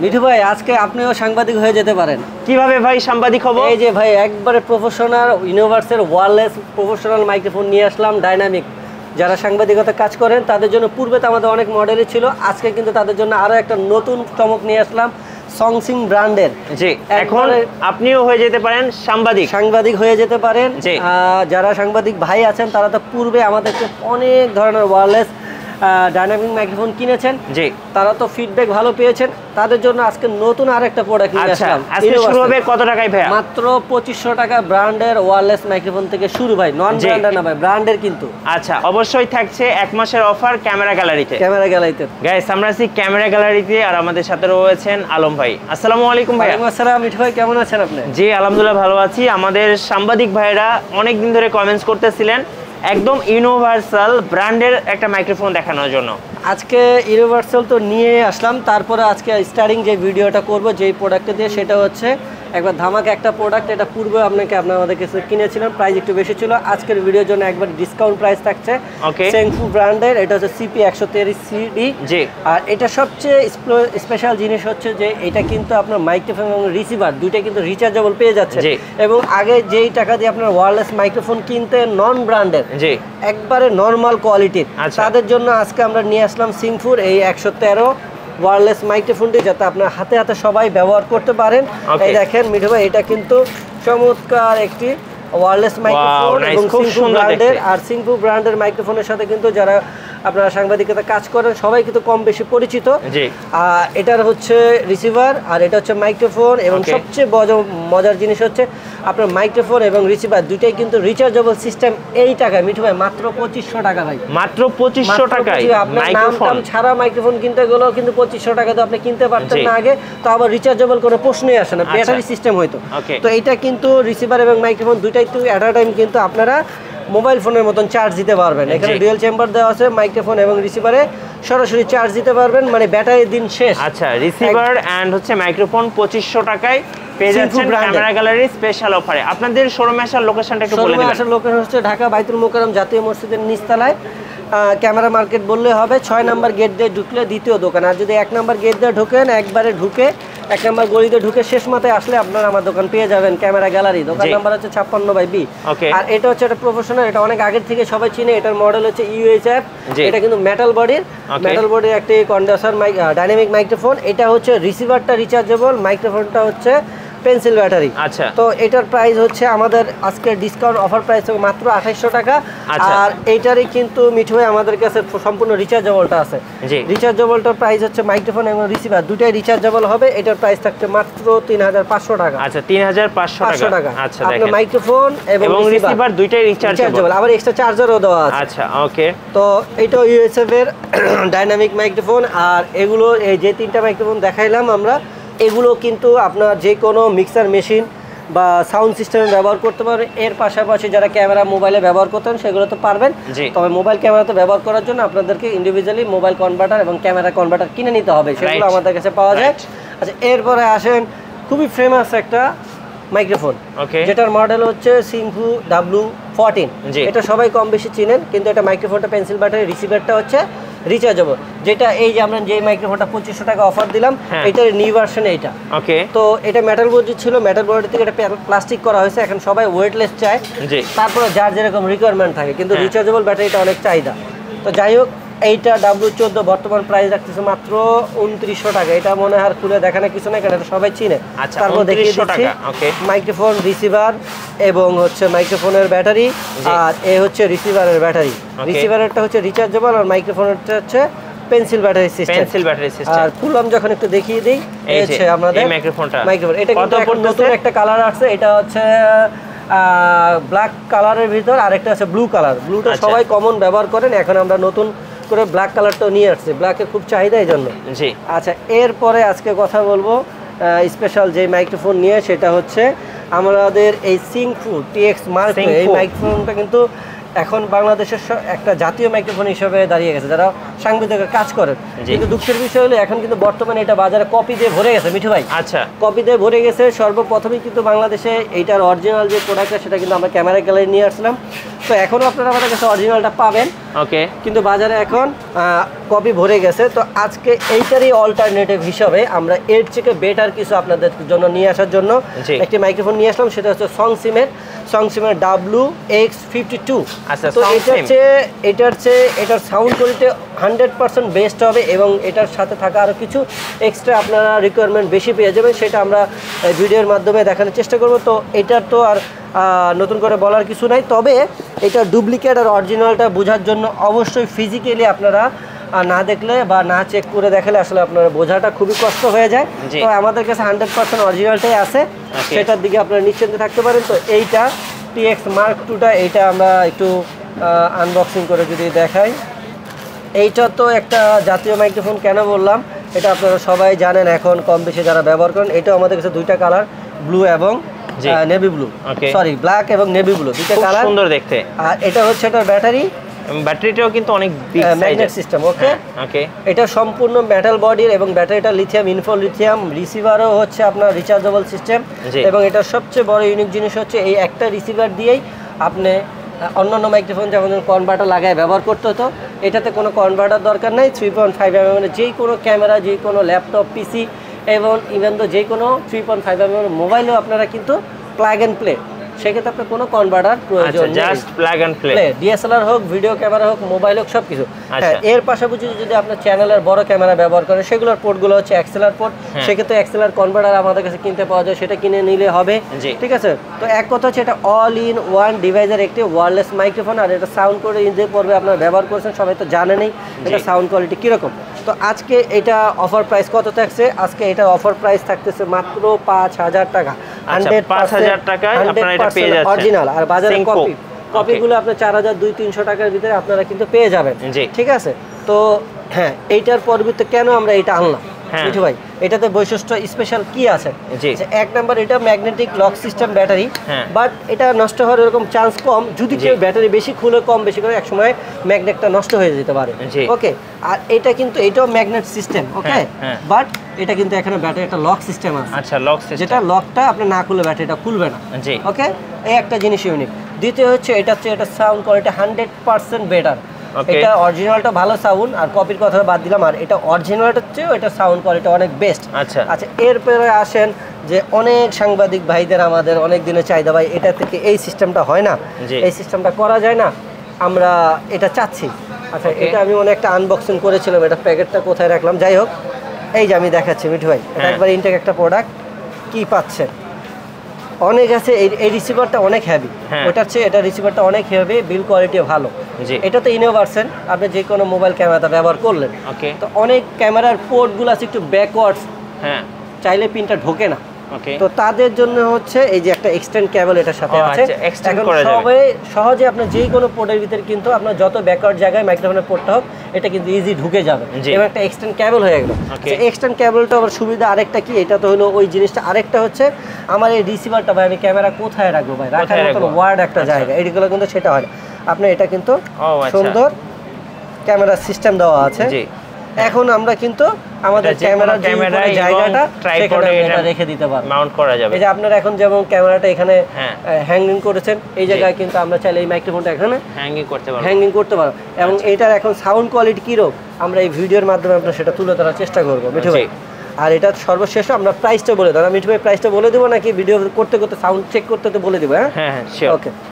মিঠু ভাই আজকে আপনিও সাংবাদিক হয়ে যেতে পারেন। কিভাবে ভাই সাংবাদিক হব? এই যে ভাই একবারে professional universal wireless professional microphone নিয়ে আসলাম ডাইনামিক। যারা সাংবাদিকতা কাজ করেন তাদের জন্য পূর্বে তো আমাদের অনেক মডেলই ছিল, আজকে কিন্তু তাদের জন্য আরও একটা নতুন চমক নিয়ে আসলাম সংসিং ব্র্যান্ডের। জি, এখন আপনিও হয়ে যেতে পারেন সাংবাদিক হয়ে যেতে পারেন। যারা সাংবাদিক ভাই আছেন তারা তো পূর্বে আমাদেরকে অনেক ধরনের ওয়্যারলেস ডাইনামিক মাইক্রোফোন কিনেছেন, জি তারা তো ফিডব্যাক ভালো পেয়েছেন, তাদের জন্য আজকে নতুন আরেকটা প্রোডাক্ট নিয়ে আসলাম। আজকে শুরু হবে কত টাকায় ভাই? মাত্র 2500 টাকা ব্র্যান্ডের ওয়্যারলেস মাইক্রোফোন থেকে শুরু ভাই, নন ব্র্যান্ডের না ভাই, ব্র্যান্ডের কিন্তু। আচ্ছা, অবশ্যই থাকছে 1 মাসের অফার ক্যামেরা গ্যালারিতে। গাইস, আমরা আছি ক্যামেরা গ্যালারিতে আর আমাদের সাথে রয়েছেন আলম ভাই। আসসালামু আলাইকুম ভাই। ওয়ালাইকুম আসসালাম মিঠু ভাই, কেমন আছেন আপনি? জি আলহামদুলিল্লাহ ভালো আছি। আমাদের সাংবাদিক ভাইরা অনেক দিন ধরে কমেন্টস করতেছিলেন একদম ইউনিভার্সাল ব্র্যান্ডের একটা মাইক্রোফোন দেখানোর জন্য। আজকে ইউনিভার্সাল তো নিয়ে আসলাম, তারপরে আজকে স্টার্টিং যে ভিডিওটা করব যেই প্রোডাক্টটা দিয়ে, সেটা হচ্ছে একবার ধামাকা একটা প্রোডাক্ট। এটা পূর্বে আমাদের কাছে কিনেছিলাম, প্রাইস একটু বেশি ছিল। আজকের ভিডিওর জন্য একবার ডিসকাউন্ট প্রাইস থাকছে। সেংফু ব্র্যান্ডের, এটা হচ্ছে CP 130CD। জি, আর এটা সবচেয়ে স্পেশাল জিনিস হচ্ছে যে এটা কিন্তু আপনার মাইক্রোফোন এবং রিসিভার দুইটা কিন্তু রিচার্জেবল পেয়ে যাচ্ছে। এবং আগে যেই টাকা দিয়ে আপনার ওয়্যারলেস মাইক্রোফোন কিনতে নন ব্র্যান্ডের, জি একবারে নর্মাল কোয়ালিটির, তাদের জন্য আজকে আমরা নিয়ে আসলাম সিংফুর এই 113 ওয়্যারলেস মাইক্রোফোনটি, যাতে আপনার হাতে হাতে সবাই ব্যবহার করতে পারেন। এই দেখেন মিঠু ভাই, এটা কিন্তু চমৎকার একটি ওয়্যারলেস মাইক্রোফোন এবং সিংফু ব্র্যান্ডের। আর সিংফু ব্র্যান্ডের মাইক্রোফোনের সাথে কিন্তু যারা আপনারা সাংবাদিকতা কাজ করেন সবাই কিন্তু কম বেশি পরিচিত। এটার হচ্ছে রিসিভার আর এটা হচ্ছে মাইক্রোফোন, এবং সবচেয়ে মজার জিনিস হচ্ছে আপনার মাইক্রোফোন এবং রিসিভার দুইটাই কিন্তু রিচার্জেবল সিস্টেম। এই টাকায় মিঠু ভাই মাত্র 2500 টাকা ভাই, মাত্র 2500 টাকায় আপনার নাম ছাড়া মাইক্রোফোন কিনতে গেলেও কিন্তু 2500 টাকা তো আপনি কিনতে পারতেন না আগে, তো আবার রিচার্জেবল কোনো প্রশ্নই আসে না, ব্যাটারি সিস্টেম হয়তো। তো এটা কিন্তু রিসিভার এবং মাইক্রোফোন দুইটাই তো অ্যাট আ টাইম কিন্তু আপনারা মোবাইল ফোনের মতন চার্জ দিতে পারবেন। এখানে ডুয়াল চেম্বার দেওয়া আছে, মাইক্রোফোন এবং রিসিভারে সরাসরি চার্জ দিতে পারবেন, মানে ব্যাটারি দিন শেষ। আচ্ছা, রিসিভার এন্ড হচ্ছে মাইক্রোফোন 2500 টাকায় পেয়ে যাচ্ছেন ক্যামেরা গ্যালারি স্পেশাল অফারে। আপনাদের শোরুমে আসার লোকেশনটা একটু বলে দিবেন। শোরুমে আসার লোকেশন হচ্ছে ঢাকা বাইতুল মোকাররম জাতীয় মসজিদের নিচতলায় ক্যামেরা মার্কেট বললে হবে। 6 নম্বর গেট দিয়ে ঢুকলে দ্বিতীয় দোকান, আর যদি 1 নম্বর গেট দিয়ে ঢোকেন একবারে ঢুকে 1 নম্বর গলিতে ঢুকে শেষ মাথায় আসলে আপনারা আমার দোকান পেয়ে যাবেন, ক্যামেরা গ্যালারি। দোকান নাম্বার হচ্ছে 56/B। আর এটা হচ্ছে একটা প্রফেশনাল, এটা অনেক আগের থেকে সবাই চিনে। এটার মডেল হচ্ছে UHF। এটা কিন্তু মেটাল বডির একটি কন্ডেন্সার ডাইনামিক মাইক্রোফোন। এটা হচ্ছে রিসিভারটা রিচার্জেবল, মাইক্রোফোনটা হচ্ছে পেন্সিল ব্যাটারি। আচ্ছা, তো এটার প্রাইস হচ্ছে আমাদের আজকের ডিসকাউন্ট অফার প্রাইস মাত্র 2800 টাকা। আর এইটারই কিন্তু মিঠু ভাই আমাদের কাছে সম্পূর্ণ রিচার্জেবলটা আছে। রিচার্জেবলটার প্রাইস হচ্ছে মাইক্রোফোন এবং রিসিভার দুটাই রিচার্জেবল হবে। এটার প্রাইস থাকছে মাত্র 3500 টাকা। আচ্ছা, 3500 টাকা। আচ্ছা, আপনার মাইক্রোফোন এবং রিসিভার দুইটাই রিচার্জেবল, আবার এক্সট্রা চার্জারও দেওয়া আছে। আচ্ছা, ওকে। তো এটা UHF এর ডাইনামিক মাইক্রোফোন। আর এগুলো এই যে 3টা মাইক্রোফোন দেখাইলাম আমরা, এগুলো কিন্তু আপনার যে কোনো মিক্সার মেশিন বা সাউন্ড সিস্টেমে ব্যবহার করতে পারবেন। এর পাশাপাশি যারা ক্যামেরা মোবাইলে ব্যবহার করতেন সেগুলো তো পারবেন, তবে মোবাইল ক্যামেরাতে ব্যবহার করার জন্য আপনাদেরকে ইন্ডিভিজুয়ালি মোবাইল কনভার্টার এবং ক্যামেরা কনভার্টার কিনে নিতে হবে, সেগুলো আমাদের কাছে পাওয়া যায়। আচ্ছা, এরপরে আসেন খুবই ফেমাস একটা মাইক্রোফোন, যেটার মডেল হচ্ছে সিংফু W14। এটা সবাই কম বেশি চিনেন, কিন্তু এটা মাইক্রোফোনটা পেন্সিল ব্যাটারি, রিসিভারটা হচ্ছে রিচার্জেবল। যেটা এই যে আমরা যে মাইক্রোফোনটা 2500 টাকা অফার দিলাম, এটার নিউ ভার্সন এইটা। তো এটা মেটাল বডি ছিল, মেটাল বডি থেকে এটা প্লাস্টিক করা হয়েছে। এখন সবাই ওয়েটলেস চায়, তারপরে যার যেরকম রিকোয়ারমেন্ট থাকে, কিন্তু রিচার্জেবল ব্যাটারিটা অনেক চাহিদা। তো যাই হোক, এইটা W14 বর্তমান প্রাইস রাখতেছে মাত্র 2900 টাকা। এটা মনে হয় আর খুলে দেখানোর কিছু নাই, কারণ এটা সবাই চিনে। তারপর দেখিয়ে দিচ্ছি মাইক্রোফোন, রিসিভার এবং হচ্ছে মাইক্রোফোনের ব্যাটারি, আর এ হচ্ছে রিসিভারের ব্যাটারি। রিসিভারেরটা হচ্ছে রিচার্জেবল আর মাইক্রোফোনেরটা হচ্ছে পেন্সিল ব্যাটারি সিস্টেম। আর খুললাম যখন একটু দেখিয়ে দিই, এই হচ্ছে আমাদের মাইক্রোফোন। এটা কিন্তু নতুন একটা কালার আসছে, এটা হচ্ছে ব্ল্যাক কালারের ভিতর, আর একটা আছে ব্লু কালার। ব্লুটা সবাই কমন ব্যবহার করেন, এখন আমরা নতুন করে ব্ল্যাক কালারটাও নিয়ে আসছে, ব্ল্যাকের খুব চাহিদা এই জন্য। আচ্ছা, এরপরে আজকে কথা বলবো স্পেশাল যে মাইক্রোফোন নিয়ে, সেটা হচ্ছে আমাদের এই সিংফু TX মার্ক। এই মাইক্রোফোনটা কিন্তু এখন বাংলাদেশের একটা জাতীয় মাইক্রোফোন হিসেবে দাঁড়িয়ে গেছে যারা সাংবাদিকের কাজ করেন। কিন্তু দুঃখের বিষয় হলো এখন কিন্তু বর্তমানে এটা বাজারে কপি দিয়ে ভরে গেছে মিঠু ভাই। আচ্ছা, কপি দিয়ে ভরে গেছে। সর্বপ্রথমে কিন্তু বাংলাদেশে এইটার অরিজিনাল যে প্রোডাক্টটা সেটা কিন্তু আমরা ক্যামেরা গ্যালারি নিয়ে আসলাম। তো এখনো আপনারা আমাদের কাছে অরিজিনালটা পাবেন, ওকে, কিন্তু বাজারে এখন কপি ভরে গেছে। তো আজকে এইটারই অল্টারনেটিভ হিসাবে আমরা এর থেকে বেটার কিছু আপনাদের জন্য নিয়ে আসার জন্য একটি মাইক্রোফোন নিয়ে আসলাম, সেটা হচ্ছে সংসিমের WX52। তো এটার সাউন্ড কোয়ালিটি 100% বেস্ট হবে এবং এটার সাথে থাকা আরও কিছু এক্সট্রা আপনারা রিকোয়ারমেন্ট বেশি পেয়ে যাবেন, সেটা আমরা ভিডিওর মাধ্যমে দেখানোর চেষ্টা করব। তো এটার তো আর নতুন করে বলার কিছু নাই, তবে এটা ডুপ্লিকেট আর অরিজিনালটা বোঝার জন্য অবশ্যই ফিজিক্যালি আপনারা না দেখলে বা না চেক করে দেখালে আসলে আপনারা বোঝাটা খুবই কষ্ট হয়ে যায়। তো আমাদের কাছে 100% অরিজিনালটাই আছে, সেটার দিকে আপনারা নিশ্চিন্তে থাকতে পারেন। তো এইটা TX Mark 2টা, এইটা আমরা একটু আনবক্সিং করে যদি দেখাই। এইটা তো একটা জাতীয় মাইক্রোফোন, কেন বললাম এটা আপনারা সবাই জানেন, এখন কম বেশি যারা ব্যবহার করেন। এটা আমাদের কাছে দুইটা কালার, ব্লু এবং নেভি ব্লু, সরি ব্ল্যাক এবং নেভি ব্লু, দুইটা কালার, সুন্দর দেখতে। আর এটা হচ্ছে এটার ব্যাটারিটাও কিন্তু অনেক বিগ ম্যাগনেট সিস্টেম। ওকে, এটা সম্পূর্ণ মেটাল বডির এবং ব্যাটারিটা লিথিয়াম, লিথিয়াম, রিসিভারও হচ্ছে আপনার রিচার্জেবল সিস্টেম। এবং এটার সবচেয়ে বড় ইউনিক জিনিস হচ্ছে এই একটা রিসিভার দিয়েই আপনি অন্যান্য মাইক্রোফোন যেমন কনভার্টার লাগায় ব্যবহার করতে হতো, এটাতে কোনো কনভার্টার দরকার নাই। 3.5 mm যে কোনো ক্যামেরা, যে কোনো ল্যাপটপ, পিসি এবং ইভেন তো যে কোনো 3.5 mm মোবাইলেও আপনারা কিন্তু প্লাগ অ্যান্ড প্লে, সেক্ষেত্রে আপনার কোনো কনভার্টার প্রয়োজন নেই, just plug and play. DSLR হোক, ভিডিও ক্যামেরা হোক, মোবাইল হোক, সব কিছু। এর পাশাপাশি যদি আপনার চ্যানেলের বড় ক্যামেরা ব্যবহার করেন, সেগুলোর পোর্টগুলো হচ্ছে এক্সএলআর পোর্ট, সেক্ষেত্রে এক্সএলআর কনভার্টার আমাদের কাছে কিনতে পাওয়া যায়, সেটা কিনে নিলে হবে, ঠিক আছে। তো এক কথা হচ্ছে এটা অল ইন ওয়ান ডিভাইসের একটি ওয়্যারলেস মাইক্রোফোন, আর এটা সাউন্ড করে যে পর্বে আপনারা ব্যবহার করছেন সবাই তো জানেনই এটা সাউন্ড কোয়ালিটি কীরকম। তো আজকে এটা অফার প্রাইস কত থাকছে? আজকে এটা অফার প্রাইস থাকতেছে মাত্র 5000 টাকা, 5000 টাকায় আপনারা এটা পেয়ে যাচ্ছেন অরিজিনাল। আর বাজারে কপিগুলো আপনার 4200-300 টাকার ভিতরে আপনারা কিন্তু পেয়ে যাবেন, ঠিক আছে। তো হ্যাঁ, এইটার পরবর্তীতে কেন আমরা এটা আনলাম মিঠু ভাই, এটাতে বৈশিষ্ট্য স্পেশাল কি আছে? এক নাম্বার, এটা magnetic lock system battery, but এটা নষ্ট হওয়ার এরকম চান্স কম। যদি কেউ ব্যাটারি বেশি খুলে কম বেশি করে, একসময় ম্যাগনেটটা নষ্ট হয়ে যেতে পারে। ওকে, আর এটা কিন্তু এটাও ম্যাগনেট সিস্টেম, ওকে, বাট এটা কিন্তু এখানে ব্যাটারি একটা লক সিস্টেম আছে। আচ্ছা, লক সিস্টেম, যেটা লকটা আপনি না খুলে ব্যাটারিটা খুলবে না। ওকে, এই একটা জিনিস ইউনিক। দ্বিতীয় হচ্ছে এটা সাউন্ড কোয়ালিটি 100% বেটার। এটা অরিজিনালটা ভালো সাউন্ড, আর কপির কথা বাদ দিলাম, আর এটা অরিজিনালটা চেয়েও এটা সাউন্ড কোয়ালিটি অনেক বেস্ট। আচ্ছা, এরপরে আসেন যে অনেক সাংবাদিক ভাইদের আমাদের অনেক দিনের চাহিদা, ভাই এটা থেকে এই সিস্টেমটা হয় না, এই সিস্টেমটা করা যায় না, আমরা এটা চাচ্ছি। আচ্ছা, এটা আমি একটা আনবক্সিং করেছিলাম, এটা প্যাকেটটা কোথায় রাখলাম, যাই হোক, এই যে আমি দেখাচ্ছি মিঠু ভাই, এটা একবার ইনটেক একটা প্রোডাক্ট, কি পাচ্ছেন অনেক আছে। এই রিসিভারটা অনেক হেভি, ওটার চেয়ে এটা রিসিভারটা অনেক হেভি, বিল কোয়ালিটিও ভালো। এটা তো ইনোভার্সন, আপনি যে কোনো মোবাইল ক্যামেরাটা ব্যবহার করলেন, তো অনেক ক্যামেরার পোর্টগুলো আছে একটু ব্যাকওয়ার্ডস, চাইলে পিনটা ঢোকে না। তো তাদের জন্য হচ্ছে এই যে একটা এক্সটেন্ড কেবল এটার সাথে আছে, এখন সবাই সহজে আপনার যে কোনো পোর্টের ভিতরে কিন্তু আপনার যত ব্যাকওয়ার্ড জায়গায় মাইক্রোফোনের পোর্টটা হোক, এটা কিন্তু ইজি ঢুকে যাবে, এবং একটা এক্সটেন্ড কেবল হয়ে গেল। এক্সটেন্ড কেবলটা আবার সুবিধা আরেকটা কি, এটা তো হলো ওই জিনিসটা। আরেকটা হচ্ছে আমার এই রিসিভারটা, ভাই আমি ক্যামেরা কোথায় রাখবো ভাই, রাখার মতন ওয়ার্ড একটা জায়গা, এইগুলো কিন্তু সেটা হয় না। আপনার এটা কিন্তু সুন্দর ক্যামেরা সিস্টেম দেওয়া আছে। এখন আমরা কিন্তু আমাদের ক্যামেরার জায়গাটা সেখানে এটা রেখে দিতে পারবো, মাউন্ট করা যাবে। এই যে আপনারা এখন যেমন ক্যামেরাটা এখানে হ্যাঙ্গিং করেছেন, এই জায়গায় কিন্তু আমরা চাইলে এই মাইক্রোফোনটা এখানে হ্যাঙ্গিং করতে পারবো। এবং এটার এখন সাউন্ড কোয়ালিটি কিরকম আমরা এই ভিডিওর মাধ্যমে আমরা সেটা তুলে ধরার চেষ্টা করবো মিঠু ভাই। আর এটা সর্বশেষ আমরা প্রাইসটা বলে দেবো, মিঠু ভাই প্রাইসটা বলে দেবো নাকি ভিডিও করতে করতে সাউন্ড চেক করতে বলে দেবো? হ্যাঁ, ওকে।